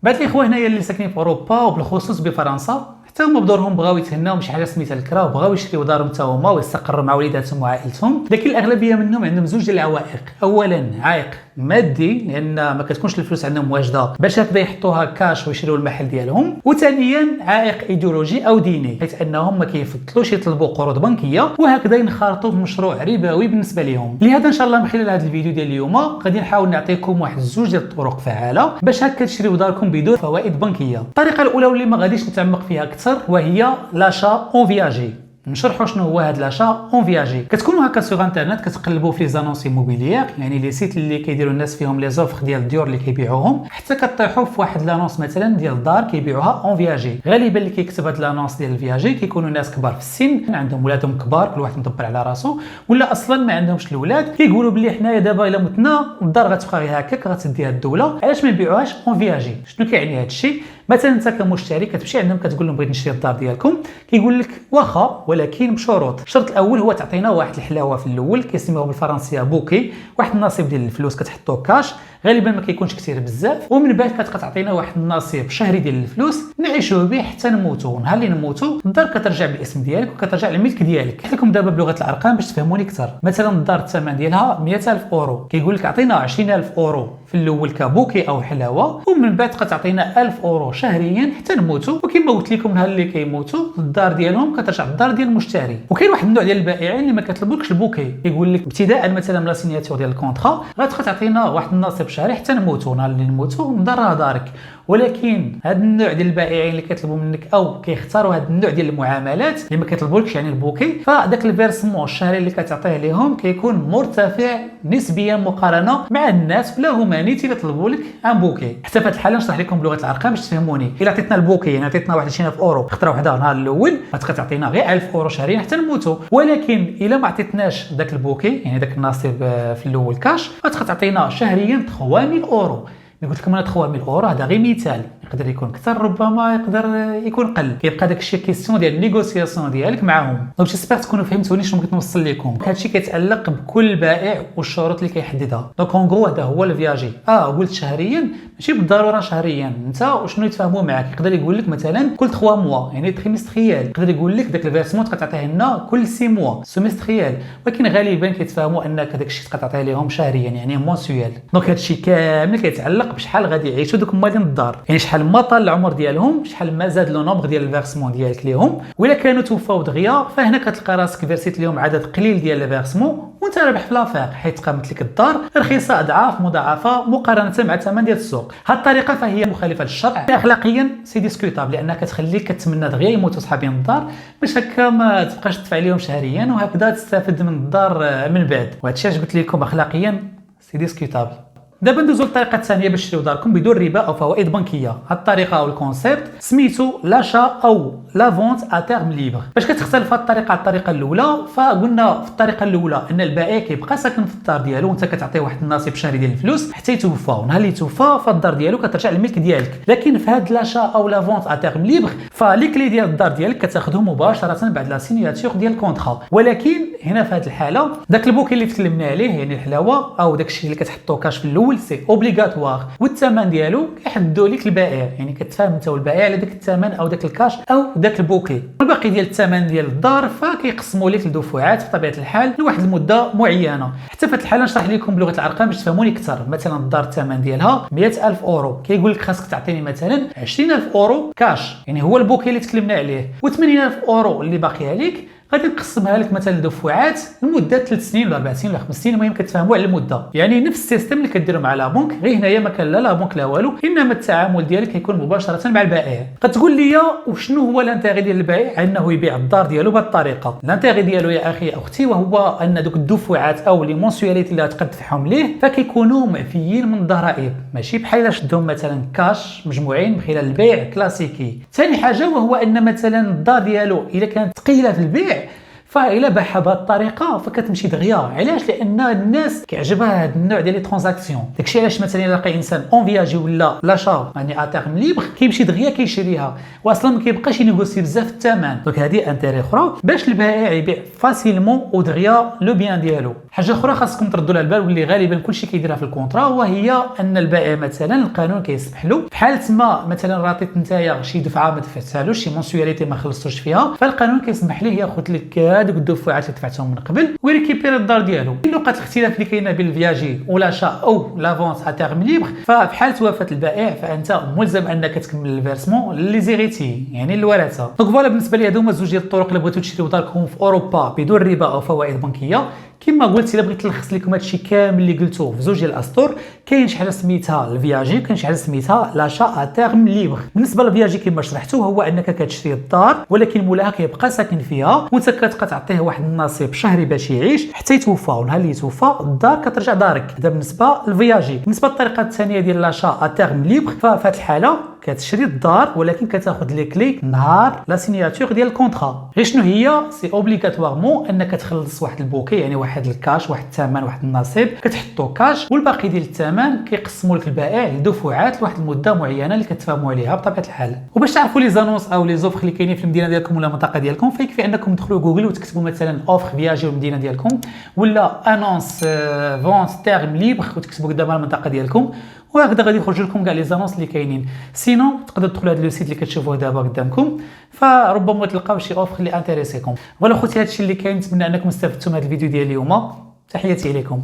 بعض الاخوه هنايا اللي ساكنين في اوروبا وبالخصوص بفرنسا حتى هما بدورهم بغاو يتهناو شي حاجه سميتها الكرا وبغاو يشريو دارهم حتى هما ويستقروا مع وليداتهم وعائلتهم، لكن الاغلبيه منهم عندهم زوج ديال العوائق. اولا عائق مادي لان ما كتكونش الفلوس عندهم واجده باش هكذا يحطوها كاش ويشريو المحل ديالهم، وثانيا عائق ايديولوجي او ديني حيث انهم ما كيفضلوش يطلبوا قروض بنكيه وهكذا ينخرطوا في مشروع ربوي بالنسبه لهم. لهذا ان شاء الله من خلال هذا الفيديو ديال اليوم غادي نحاول نعطيكم واحد زوج ديال الطرق فعاله باش هكا تشريو داركم بدون فوائد بنكيه. الطريقه الاولى واللي ما غاديش نتعمق فيها اكثر وهي لاشا اون فياجي. نشرحوا شنو هو هذا لاشا اون فياجي. كتكونوا هكا سوغ انترنت كتقلبوا في لي زانونس ايموبيليير، يعني لي سيت اللي كيديروا الناس فيهم لي زوفر ديال الديور اللي كيبيعوهم، حتى كطيحوا في واحد لانونس مثلا ديال دار كيبيعوها اون فياجي. غالبا اللي كيكتب هذا لانونس ديال الفياجي كيكونوا ناس كبار في السن عندهم ولادهم كبار كل واحد مدبر على راسو، ولا اصلا ما عندهمش الاولاد كيقولوا بلي حنايا دابا الا متنا الدار غتبقى غير هكاك غتديها الدوله، علاش ما نبيعوهاش اون فياجي؟ شنو كيعني هذا الشيء؟ مثلا انت كمشتري كتمشي عندهم كتقول لهم بغيت نشري الدار ديالكم، كيقول لك واخا ولكن بشروط. الشرط الاول هو تعطينا واحد الحلاوه في الاول كيسميوها بالفرنسيه بوكي، واحد النصيب ديال الفلوس كتحطوه كاش، غالبا ما كيكونش كثير بزاف، ومن بعد كتبقى تعطينا واحد النصيب شهري ديال الفلوس نعيشوه به حتى نموتوا. نهار اللي نموتوا الدار كترجع بالاسم ديالك وكترجع للملك ديالك. قلت لكم دابا بلغه الارقام باش تفهموني اكثر. مثلا الدار الثمن ديالها 100,000 اورو، كيقول لك عطينا 20,000 اورو في الاول كبوكي او حلاوه، ومن بعد كتعطينا 1000 اورو شهريا حتى نموتوا. وكما قلت لكم نهار اللي كيموتوا الدار ديالهم كترجع الدار ديال المشتري. وكاين واحد النوع ديال البائعين اللي ما كيطلبوكش البوكي، كيقول لك ابتداء مثلا من لا سيناتور ديال الكونطرا غتبقى تعطينا واحد النصيب شهري حتى نموتوا. نهار اللي نموتوا الدار راه دارك. ولكن هذا النوع ديال البائعين اللي كيطلبوا منك او كيختاروا هذا النوع ديال المعاملات اللي ما كيطلبولكش يعني البوكي، فداك الفيرسمون الشهري اللي كتعطيه لهم كيكون مرتفع نسبيا مقارنه مع الناس ولا هما نيتي اللي طلبوا لك ان بوكي. حتى في هذه الحاله نشرح لكم بلغه الارقام باش تفهموني. الا عطيتنا البوكي يعني عطيتنا 21,000 اورو خطره وحده نهار الاول غتبقى تعطينا غير 1000 اورو شهريا حتى نموتوا. ولكن الا ما عطيتناش داك البوكي يعني داك النصيب في الاول كاش غتبقى تعطينا شهريا 3000 اورو. قلت لكم انا 3000 اورو هذا غير مثال، يقدر يكون اكثر ربما يقدر يكون قل، كيبقى داك الشيء كيسيون ديال النيغوسياسيون ديالك معاهم. دونك جيسبر تكونوا فهمتوني شنو بغيت نوصل لكم. هذا الشيء كيتعلق بكل بائع والشروط اللي كيحددها. دونك اون غرو هذا هو الفياجي. قلت شهريا ماشي بالضروره شهريا، انت وشنو يتفاهموا معاك. يقدر يقول لك مثلا كل 3 موا يعني تريمستريال، يقدر يقول لك داك الفيرسمون كتعطيه لنا كل 6 موا سيمستريال، ولكن غالبا كيتفاهموا انك داك الشيء تعطيه لهم شهريا يعني مونسيوال. دونك هذا الشيء كامل كيتعلق بشحال غادي يعيشوا دوك مالين الدار، يعني شحال ما طال العمر ديالهم شحال ما زاد لو نومبر ديال الفيرسمون ديالك ليهم. ولا كانوا توفاو دغيا فهنا كتلقى راسك فيرسيت لهم عدد قليل ديال الفيرسمون وانت رابح في لافاق، حيت قامت لك الدار رخيصه اضعاف مضاعفه مقارنه مع الثمن ديال السوق. هذه الطريقه فهي مخالفه للشرع، اخلاقيا سي ديسكوتابل لانها كتخليك كتمنى دغيا يموتوا صحابين الدار باش هكا ما تبقاش تدفع لهم شهريا وهكذا تستافد من الدار من بعد. وهذا الشيء جبت لكم اخلاقيا سي ديسكوتابل. دابا ندوزو للطريقه الثانيه باش تشريو داركم بدون ربا او فوائد بنكيه. هاد الطريقه او الكونسيبت سميتو لاشا او لا فونت ا تيرم ليبر. باش كتختلف هاد الطريقه على الطريقه الاولى، فقلنا في الطريقه الاولى ان البائع كيبقى ساكن في الدار ديالو وانت كتعطيه واحد النصيب شهري ديال الفلوس حتى يتوفى، ونهار اللي يتوفى فالدار ديالو كترجع للملك ديالك. لكن في هاد لاشا او لا فونت ا تيرم ليبر فلي كلي ديال الدار ديالك كتاخذهم مباشره بعد لا سينياتور ديال الكونطرا. ولكن هنا في هاد الحاله داك البوكي اللي تكلمنا عليه يعني الحلاوه او داك الشيء اللي كتحطوه كاش في الاول سي اوبليغاتوار، والثمن ديالو كيحددوا لك البائع، يعني كتفاهم انت والبائع على داك الثمن او داك الكاش او داك البوكي. والباقي ديال الثمن ديال الدار فكيقسموا لك لدفعات بطبيعه الحال لواحد المده معينه. حتى في هذه الحاله نشرح لكم بلغه الارقام باش تفهموني اكثر. مثلا الدار الثمن ديالها 100,000 اورو، كيقول لك خاصك تعطيني مثلا 20,000 اورو كاش يعني هو البوكي اللي تكلمنا عليه، و80,000 اورو اللي باقي عليك غادي نقسمها لك مثلا دفعات لمده 3 سنين ولا 4 سنين ولا 5 سنين، المهم كتفهموا على المده. يعني نفس السيستم اللي كديروا مع لا بنك، غير هنايا ما كان لا بنك لا والو، انما التعامل ديالك كيكون مباشره مع البائع. كتقول لي وشنو هو الانتيغي ديال البائع انه يبيع الدار ديالو بهذه الطريقه؟ الانتيغي ديالو يا اخي اختي وهو ان دوك الدفعات او لي مونسياليتي اللي غتدفعهم ليه فكيكونوا معفيين من الضرائب، ماشي بحال شدهم مثلا كاش مجموعين من خلال البيع كلاسيكي. ثاني حاجه وهو ان مثلا الدار ديالو الا كانت ثقيله في البيع فإلا باعها بهذه الطريقه فكتمشي دغيا. علاش؟ لان الناس كيعجبها هذا النوع ديال لي ترانزاكسيون. داكشي علاش مثلا يلاقي انسان اون فياجي ولا لاشا يعني اتيرم ليبر كيمشي دغيا كيشريها واصلا ما كيبقاش ينيغوسي بزاف الثمن. دونك هذه انتيري اخرى باش البائع يبيع فاسيلمون ودغيا لو بيان ديالو. حاجه اخرى خاصكم تردوا لها البال واللي غالبا كلشي كيديرها في الكونطرا، وهي ان البائع مثلا القانون كيسمح له في حاله ما مثلا راتيت نتايا شي دفعه ما دفعتهالوش، شي مونسياليتي ما خلصتوش فيها، فالقانون كيسمح ليه ياخذ لك هذوك الدفعات اللي دفعتهم من قبل ويريكيبيري الدار ديالو. نقاط الاختلاف اللي كاينه بين الفياجي ولاشا او لا فونت ا تيرم ليبر، ففي حاله وفاه البائع فانت ملزم انك تكمل الفيرسمون لي زيغيتي يعني الورثه. دونك فوالا بالنسبه لي هادو هما زوج ديال الطرق اللي بغيتو تشريو داركم في اوروبا بدون ربا او فوائد بنكيه. كما قلت الا بغيت نلخص لكم هادشي كامل اللي قلتوه في زوج ديال الاسطور، كاين شي حاجه سميتها الفياجي، كاين شي حاجه سميتها لاشا ا تيرم ليبر. بالنسبه للفياجي كما شرحتو هو انك كتشري الدار ولكن مولاها كيبقى ساكن فيها وانت كتبقى تعطيه واحد النصيب شهري باش يعيش حتى يتوفى، ونهار اللي يتوفى الدار كترجع دارك. هذا بالنسبه للفياجي. بالنسبه للطريقه الثانيه ديال لاشا ا تيرم ليبر ففي هذه الحاله كتشري الدار ولكن كتاخذ لي كلي نهار لا سينياتور ديال الكونطرا. غير شنو هي؟ سي اوبليغاتوارمون انك تخلص واحد البوكي يعني واحد الكاش، واحد الثمن، واحد النصيب كتحطو كاش، والباقي ديال الثمن كيقسموا لك البائع لدفعات لواحد المده معينه اللي كتفاهموا عليها بطبيعه الحال. وباش تعرفوا لي زانونس او لي زوفر اللي كاينين في المدينه ديالكم ولا المنطقه ديالكم فيكفي انكم تدخلوا جوجل وتكتبوا مثلا اوفر فياجي المدينه ديالكم ولا انونس فونت تيرم ليبر وتكتبوا قدامها المنطقه ديالكم، وهكذا غادي يخرج لكم كاع لي زانونس اللي كاينين. سينو تقدروا تدخلوا هذا لو سيت اللي كتشوفوه دابا قدامكم فربما تلقاو شي اوفر اللي انتريسيكم. فوالا خوتي هادشي اللي كاين، نتمنى انكم استفدتوا من هذا الفيديو ديال اليوم. تحياتي اليكم.